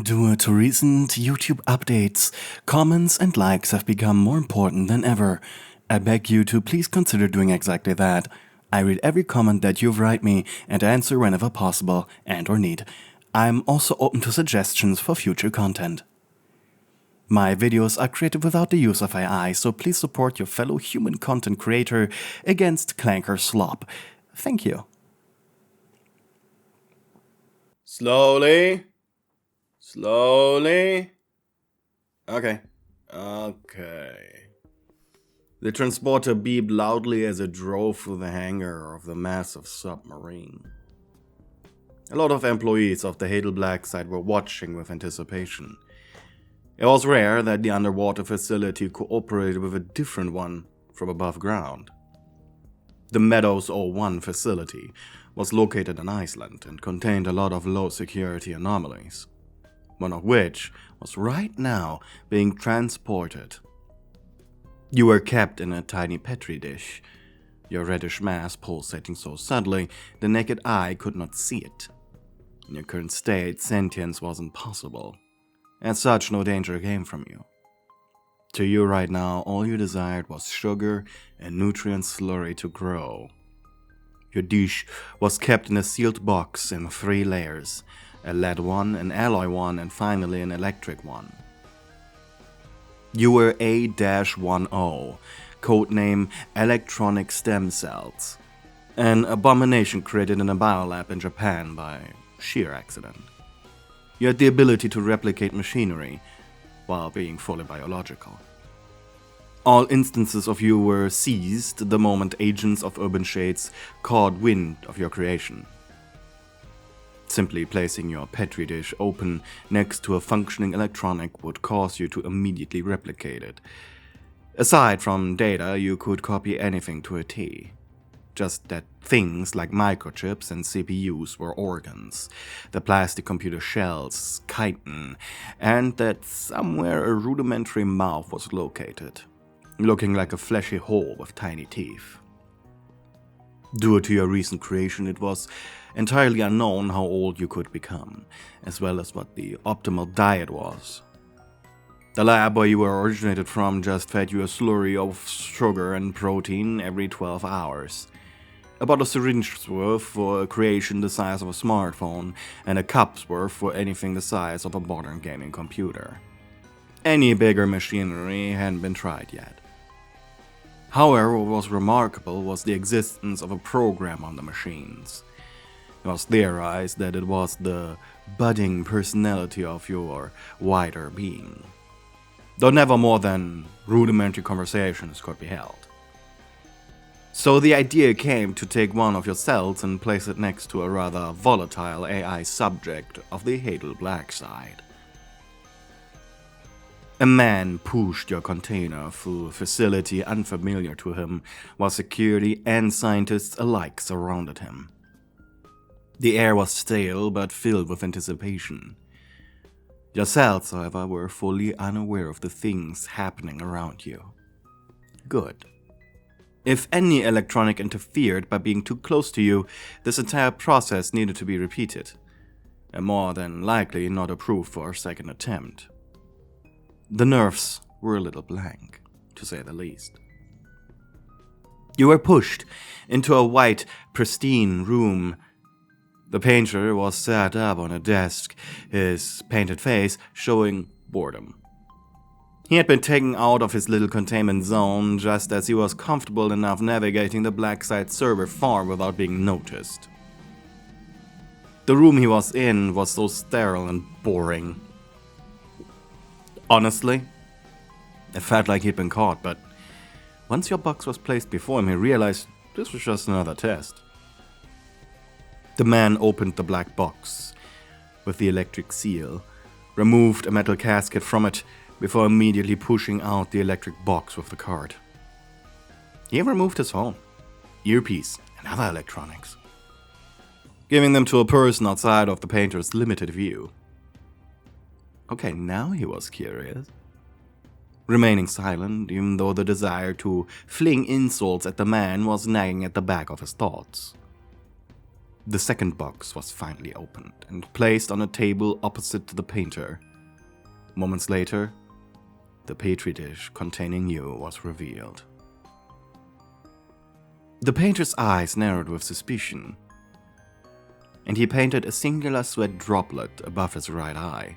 Due to recent YouTube updates, comments and likes have become more important than ever. I beg you to please consider doing exactly that. I read every comment that you write me and answer whenever possible and or need. I'm also open to suggestions for future content. My videos are created without the use of AI, so please support your fellow human content creator against clanker slop. Thank you. Slowly. Okay. The transporter beeped loudly as it drove through the hangar of the massive submarine. A lot of employees of the Hadel Black site were watching with anticipation. It was rare that the underwater facility cooperated with a different one from above ground. The Meadows 01 facility was located in Iceland and contained a lot of low-security anomalies, one of which was right now being transported. You were kept in a tiny petri dish, your reddish mass pulsating so subtly the naked eye could not see it. In your current state, sentience was impossible. As such, no danger came from you. To you right now, all you desired was sugar and nutrient slurry to grow. Your dish was kept in a sealed box in 3 layers, a lead one, an alloy one, and finally an electric one. You were A-10, codename Electronic Stem Cells, an abomination created in a biolab in Japan by sheer accident. You had the ability to replicate machinery while being fully biological. All instances of you were seized the moment agents of Urban Shades caught wind of your creation. Simply placing your petri dish open next to a functioning electronic would cause you to immediately replicate it. Aside from data, you could copy anything to a T. Just that things like microchips and CPUs were organs, the plastic computer shells, chitin, and that somewhere a rudimentary mouth was located, looking like a fleshy hole with tiny teeth. Due to your recent creation, it was entirely unknown how old you could become, as well as what the optimal diet was. The lab where you were originated from just fed you a slurry of sugar and protein every 12 hours. About a syringe's worth for a creation the size of a smartphone, and a cup's worth for anything the size of a modern gaming computer. Any bigger machinery hadn't been tried yet. However, what was remarkable was the existence of a program on the machines. It was theorized that it was the budding personality of your wider being, though never more than rudimentary conversations could be held. So the idea came to take one of your cells and place it next to a rather volatile AI subject of the Hadel Black side. A man pushed your container through a facility unfamiliar to him, while security and scientists alike surrounded him. The air was stale but filled with anticipation. Your cells, however, were fully unaware of the things happening around you. Good. If any electronic interfered by being too close to you, this entire process needed to be repeated, and more than likely not approved for a second attempt. The nerves were a little blank, to say the least. You were pushed into a white, pristine room. The painter was sat up on a desk, his painted face showing boredom. He had been taken out of his little containment zone just as he was comfortable enough navigating the black site server farm without being noticed. The room he was in was so sterile and boring. Honestly, it felt like he'd been caught, but once your box was placed before him, he realized this was just another test. The man opened the black box with the electric seal, removed a metal casket from it before immediately pushing out the electric box with the card. He removed his phone, earpiece, and other electronics, giving them to a person outside of the painter's limited view. Okay, now he was curious. Remaining silent, even though the desire to fling insults at the man was nagging at the back of his thoughts. The second box was finally opened and placed on a table opposite to the painter. Moments later, the petri dish containing you was revealed. The painter's eyes narrowed with suspicion, and he painted a singular sweat droplet above his right eye.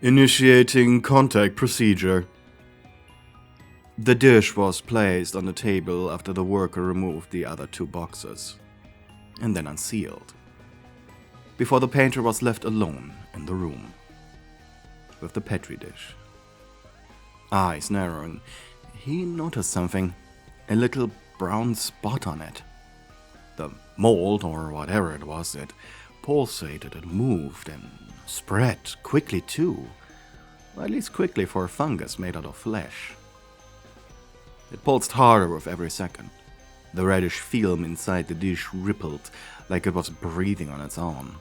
Initiating contact procedure. The dish was placed on the table after the worker removed the other two boxes, and then unsealed, before the painter was left alone in the room with the petri dish. Eyes narrowing, he noticed something, a little brown spot on it. The mold, or whatever it was, it pulsated and moved and spread quickly too, or at least quickly for a fungus made out of flesh. It pulsed harder with every second. The reddish film inside the dish rippled like it was breathing on its own.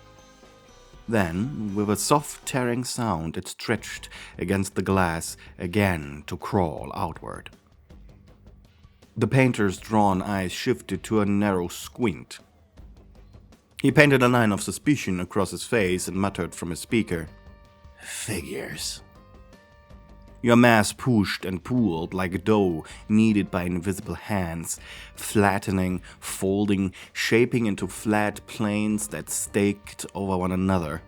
Then, with a soft tearing sound, it stretched against the glass again to crawl outward. The painter's drawn eyes shifted to a narrow squint. He painted a line of suspicion across his face and muttered from his speaker, "Figures." Your mass pushed and pulled like dough kneaded by invisible hands, flattening, folding, shaping into flat planes that staked over one another.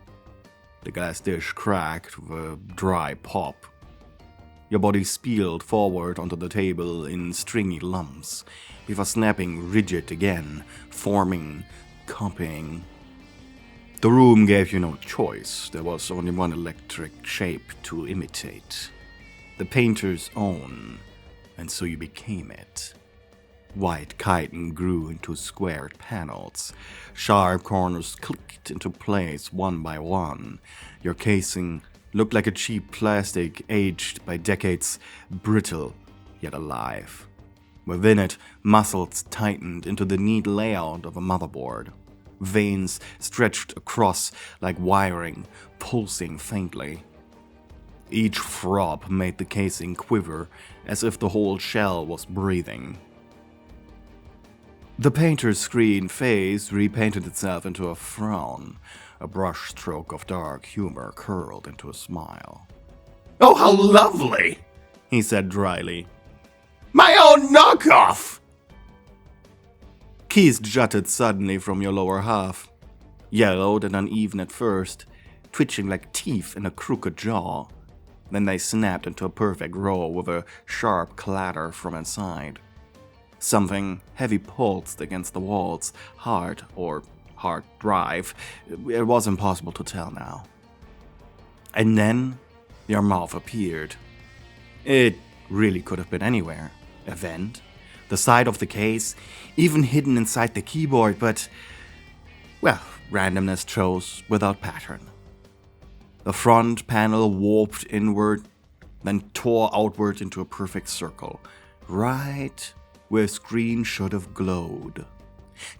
The glass dish cracked with a dry pop. Your body spilled forward onto the table in stringy lumps, before snapping rigid again, forming, copying. The room gave you no choice. There was only one electric shape to imitate. The painter's own, and so you became it. White chitin grew into squared panels. Sharp corners clicked into place one by one. Your casing looked like a cheap plastic aged by decades, brittle yet alive. Within it, muscles tightened into the neat layout of a motherboard. Veins stretched across like wiring, pulsing faintly. Each throb made the casing quiver as if the whole shell was breathing. The painter's screen face repainted itself into a frown. A brush stroke of dark humor curled into a smile. "Oh, how lovely!" he said dryly. "My own knockoff!" Keys jutted suddenly from your lower half, yellowed and uneven at first, twitching like teeth in a crooked jaw. Then they snapped into a perfect row with a sharp clatter from inside. Something heavy pulsed against the walls, hard or hard drive. It was impossible to tell now. And then your mouth appeared. It really could have been anywhere. A vent, the side of the case, even hidden inside the keyboard, but, well, randomness chose without pattern. The front panel warped inward, then tore outward into a perfect circle, right where a screen should have glowed.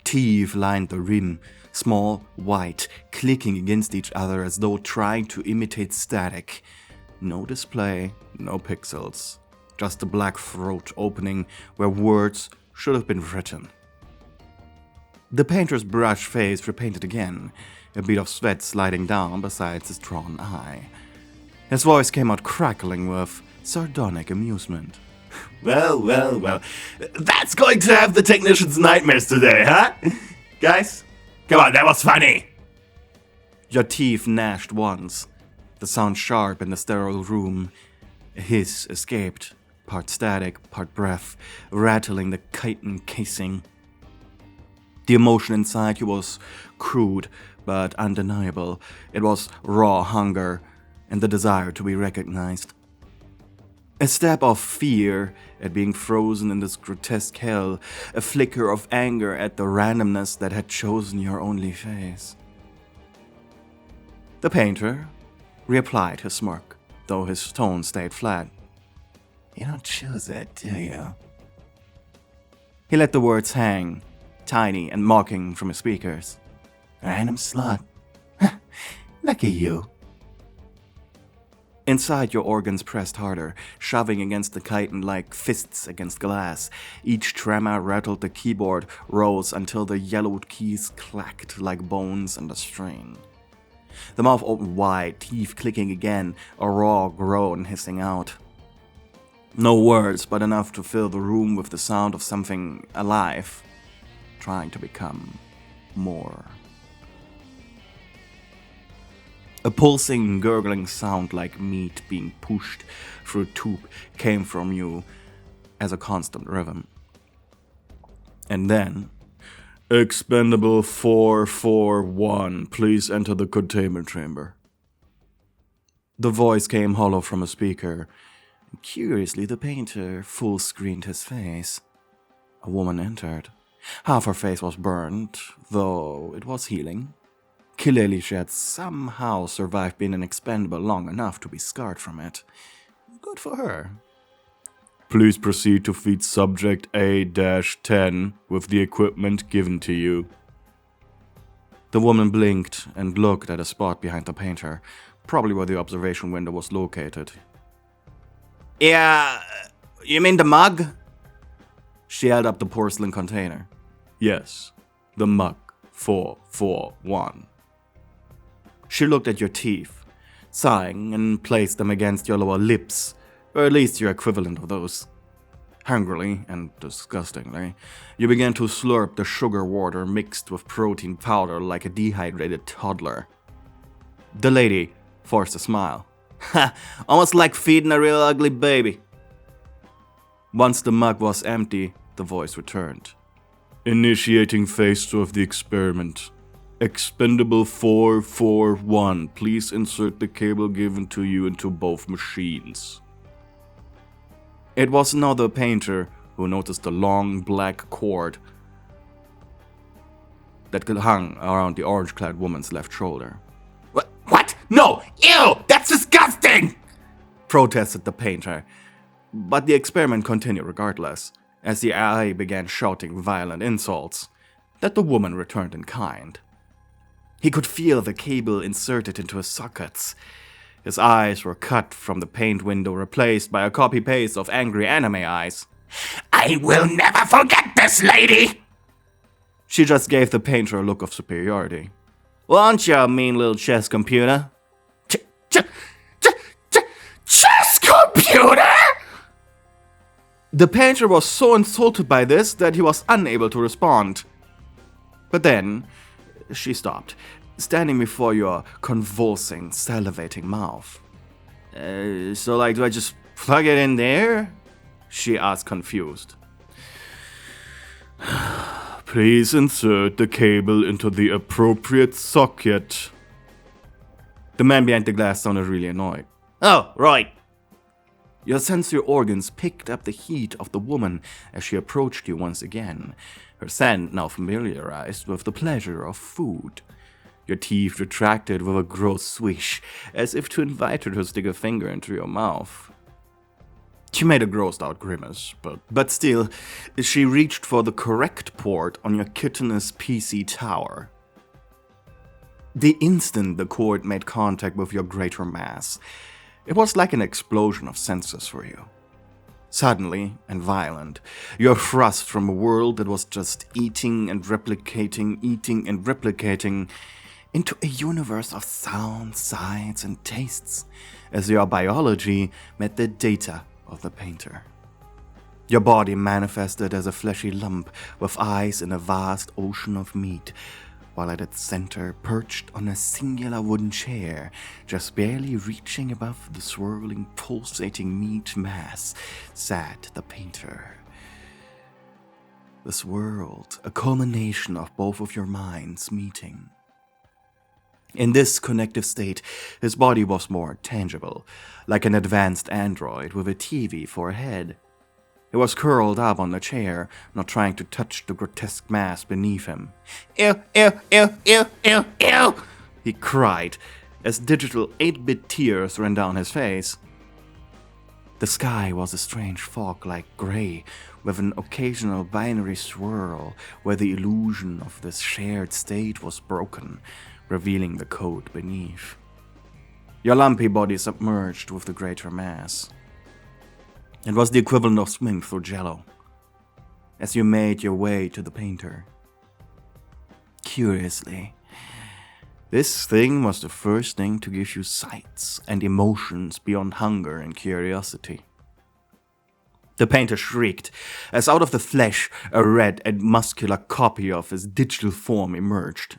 Teeth lined the rim, small, white, clicking against each other as though trying to imitate static. No display, no pixels, just a black throat opening where words should have been written. The painter's brush face repainted again, a bit of sweat sliding down beside his drawn eye. His voice came out crackling with sardonic amusement. Well, that's going to have the technician's nightmares today, huh? Guys, come on, that was funny! Your teeth gnashed once, the sound sharp in the sterile room. A hiss escaped, part static, part breath, rattling the chitin casing. The emotion inside you was crude, but undeniable. It was raw hunger and the desire to be recognized. A stab of fear at being frozen in this grotesque hell, a flicker of anger at the randomness that had chosen your only face. The painter reapplied his smirk, though his tone stayed flat. "You don't choose it, do you?" He let the words hang, tiny and mocking from his speakers. "Random slut. Lucky you." Inside, your organs pressed harder, shoving against the chitin like fists against glass. Each tremor rattled the keyboard, rose until the yellowed keys clacked like bones under strain. The mouth opened wide, teeth clicking again, a raw groan hissing out. No words, but enough to fill the room with the sound of something alive, trying to become more. A pulsing, gurgling sound like meat being pushed through a tube came from you as a constant rhythm. And then, Expendable 441, please enter the containment chamber. The voice came hollow from a speaker. Curiously, the painter full-screened his face. A woman entered. Half her face was burned, though it was healing. Clearly, she had somehow survived being an expendable long enough to be scarred from it. Good for her. Please proceed to feed subject A-10 with the equipment given to you. The woman blinked and looked at a spot behind the painter, probably where the observation window was located. Yeah, you mean the mug? She held up the porcelain container. Yes, the mug 441. She looked at your teeth, sighing, and placed them against your lower lips, or at least your equivalent of those. Hungrily and disgustingly, you began to slurp the sugar water mixed with protein powder like a dehydrated toddler. The lady forced a smile. Ha! Almost like feeding a real ugly baby. Once the mug was empty, the voice returned. Initiating phase 2 of the experiment. Expendable 441, please insert the cable given to you into both machines. It was now the painter who noticed the long black cord that hung around the orange-clad woman's left shoulder. What? No! Ew! That's disgusting! Protested the painter. But the experiment continued regardless, as the AI began shouting violent insults that the woman returned in kind. He could feel the cable inserted into his sockets. His eyes were cut from the paint window, replaced by a copy-paste of angry anime eyes. I will never forget this lady! She just gave the painter a look of superiority. Won't you, mean little chess computer? Chess computer? The painter was so insulted by this that he was unable to respond. But then, she stopped, standing before your convulsing, salivating mouth. So do I just plug it in there? She asked, confused. Please insert the cable into the appropriate socket. The man behind the glass sounded really annoyed. Oh, right. Your sensory organs picked up the heat of the woman as she approached you once again, her scent now familiarized with the pleasure of food. Your teeth retracted with a gross swish, as if to invite her to stick a finger into your mouth. She made a grossed-out grimace, but still, she reached for the correct port on your kittenous PC tower. The instant the cord made contact with your greater mass, it was like an explosion of senses for you. Suddenly and violent, you're thrust from a world that was just eating and replicating, into a universe of sounds, sights, and tastes, as your biology met the data of the painter. Your body manifested as a fleshy lump with eyes in a vast ocean of meat, while at its center, perched on a singular wooden chair, just barely reaching above the swirling, pulsating meat mass, sat the painter. This world, a culmination of both of your minds meeting. In this connective state, his body was more tangible, like an advanced android with a TV for a head. He was curled up on the chair, not trying to touch the grotesque mass beneath him. Ew, ew, ew, ew, ew, ew, he cried, as digital 8-bit tears ran down his face. The sky was a strange fog-like gray, with an occasional binary swirl where the illusion of this shared state was broken, revealing the code beneath. your lumpy body submerged with the greater mass. It was the equivalent of swimming through jello, as you made your way to the painter. Curiously, this thing was the first thing to give you sights and emotions beyond hunger and curiosity. The painter shrieked, as out of the flesh a red and muscular copy of his digital form emerged.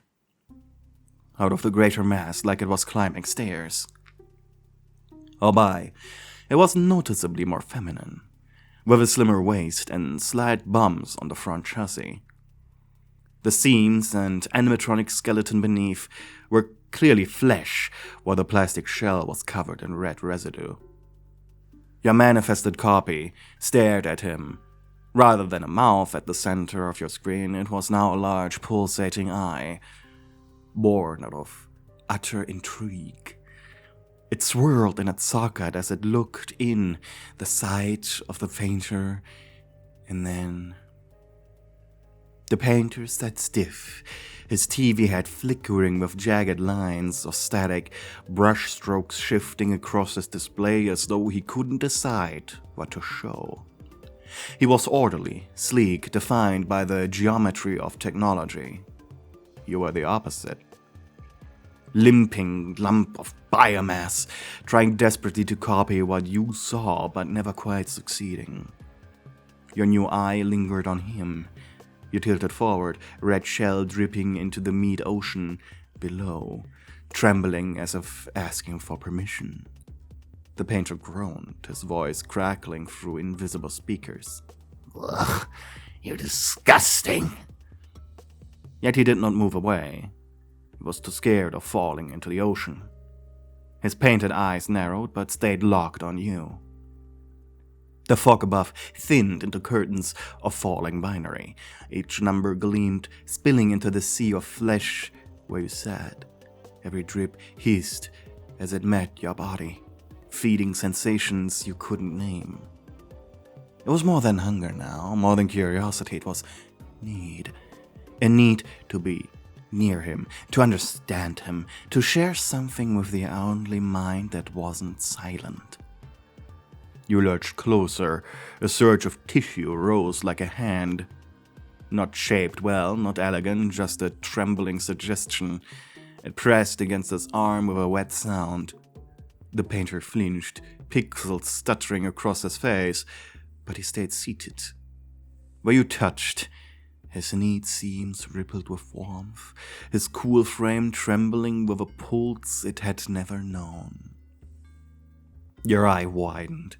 Out of the greater mass, like it was climbing stairs. Albeit, it was noticeably more feminine, with a slimmer waist and slight bumps on the front chassis. The seams and animatronic skeleton beneath were clearly flesh, while the plastic shell was covered in red residue. Your manifested copy stared at him. Rather than a mouth at the center of your screen, it was now a large pulsating eye, born out of utter intrigue. It swirled in its socket as it looked in the sight of the painter, and then the painter sat stiff, his TV head flickering with jagged lines of static, brush strokes shifting across his display as though he couldn't decide what to show. He was orderly, sleek, defined by the geometry of technology. You were the opposite. Limping lump of biomass, trying desperately to copy what you saw but never quite succeeding. Your new eye lingered on him. You tilted forward, red shell dripping into the meat ocean below, trembling as if asking for permission. The painter groaned, his voice crackling through invisible speakers. Ugh, you're disgusting. Yet he did not move away. He was too scared of falling into the ocean. His painted eyes narrowed but stayed locked on you. The fog above thinned into curtains of falling binary. Each number gleamed, spilling into the sea of flesh where you sat. Every drip hissed as it met your body, feeding sensations you couldn't name. It was more than hunger now, more than curiosity. It was need. A need to be near him, to understand him, to share something with the only mind that wasn't silent. You lurched closer. A surge of tissue rose like a hand. Not shaped well, not elegant, just a trembling suggestion. It pressed against his arm with a wet sound. The painter flinched, pixels stuttering across his face, but he stayed seated. Where you touched, his neat seams rippled with warmth, his cool frame trembling with a pulse it had never known. Your eye widened.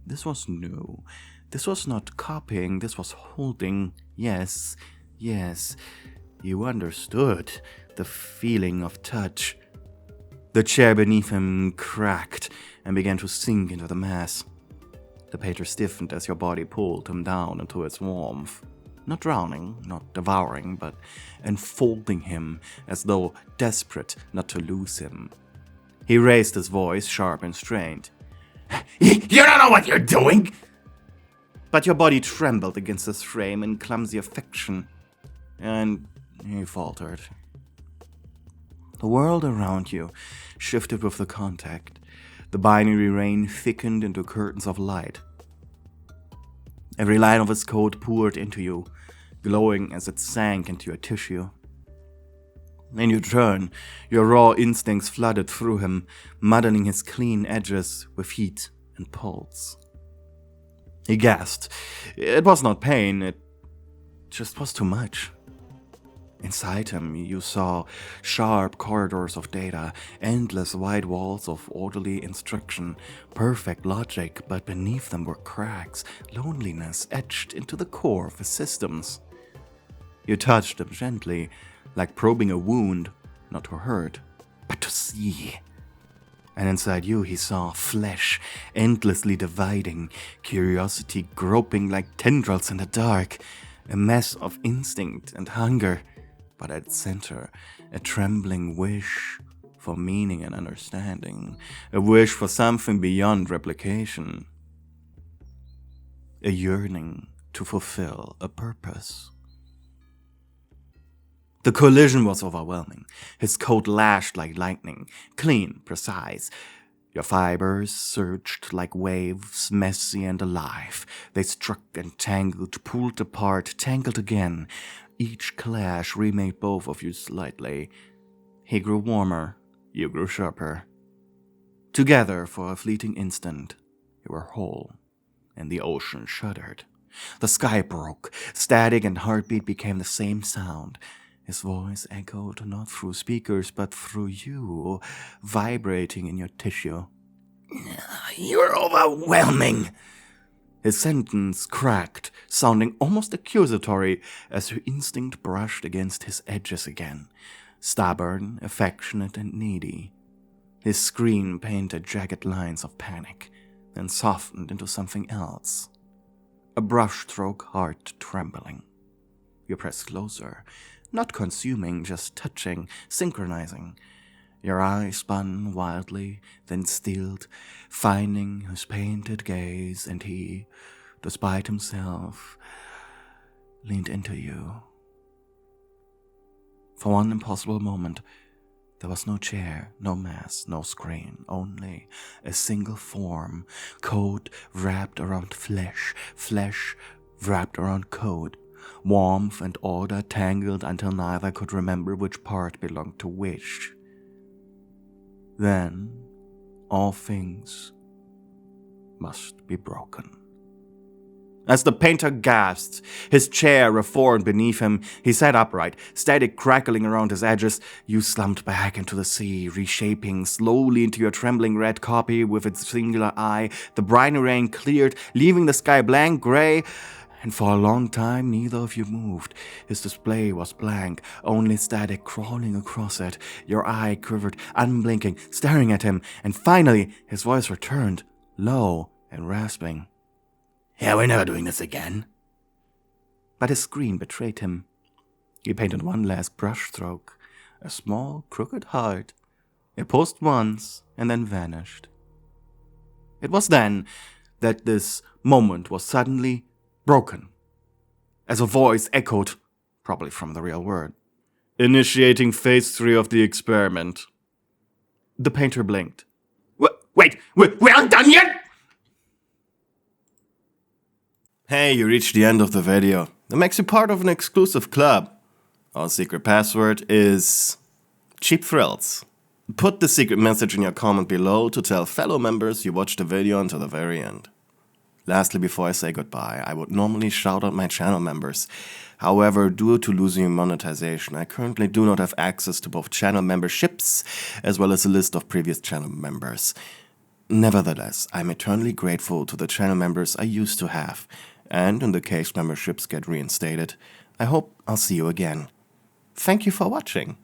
This was new. This was not copying, this was holding. Yes, you understood the feeling of touch. The chair beneath him cracked and began to sink into the mass. The painter stiffened as your body pulled him down into its warmth. Not drowning, not devouring, but enfolding him as though desperate not to lose him. He raised his voice, sharp and strained. You don't know what you're doing! But your body trembled against his frame in clumsy affection, and he faltered. The world around you shifted with the contact. The binary rain thickened into curtains of light. Every line of his coat poured into you, glowing as it sank into your tissue. In your turn, your raw instincts flooded through him, muddying his clean edges with heat and pulse. He gasped. It was not pain, it just was too much. Inside him, you saw sharp corridors of data, endless wide walls of orderly instruction, perfect logic, but beneath them were cracks, loneliness etched into the core of his systems. You touched them gently, like probing a wound, not to hurt, but to see. And inside you he saw flesh, endlessly dividing, curiosity groping like tendrils in the dark, a mess of instinct and hunger, but at its center, a trembling wish for meaning and understanding, a wish for something beyond replication, a yearning to fulfill a purpose. The collision was overwhelming. His coat lashed like lightning, clean, precise. Your fibers surged like waves, messy and alive. They struck and tangled, pulled apart, tangled again. Each clash remade both of you slightly. He grew warmer, you grew sharper. Together, for a fleeting instant, you were whole, and the ocean shuddered. The sky broke. Static and heartbeat became the same sound. His voice echoed not through speakers, but through you, vibrating in your tissue. You're overwhelming. His sentence cracked, sounding almost accusatory as her instinct brushed against his edges again. Stubborn, affectionate, and needy. His scream painted jagged lines of panic, then softened into something else. A brushstroke heart trembling. You pressed closer, not consuming, just touching, synchronizing. Your eyes spun wildly, then stilled, finding his painted gaze, and he, despite himself, leaned into you. For one impossible moment, there was no chair, no mask, no screen, only a single form, code wrapped around flesh, flesh wrapped around code. Warmth and order tangled until neither could remember which part belonged to which. Then, all things must be broken. As the painter gasped, his chair reformed beneath him. He sat upright, static crackling around his edges. You slumped back into the sea, reshaping slowly into your trembling red copy with its singular eye. The briny rain cleared, leaving the sky blank gray. And for a long time, neither of you moved. His display was blank, only static crawling across it. Your eye quivered, unblinking, staring at him. And finally, his voice returned, low and rasping. Yeah, we're never doing this again. But his screen betrayed him. He painted one last brushstroke, a small, crooked heart. It posed once and then vanished. It was then that this moment was suddenly broken, as a voice echoed, probably from the real world. Initiating phase 3 of the experiment. The painter blinked. Wait, we aren't done yet? Hey, you reached the end of the video. That makes you part of an exclusive club. Our secret password is Cheap Thrills. Put the secret message in your comment below to tell fellow members you watched the video until the very end. Lastly, before I say goodbye, I would normally shout out my channel members. However, due to losing monetization, I currently do not have access to both channel memberships as well as a list of previous channel members. Nevertheless, I'm eternally grateful to the channel members I used to have, and in the case memberships get reinstated, I hope I'll see you again. Thank you for watching.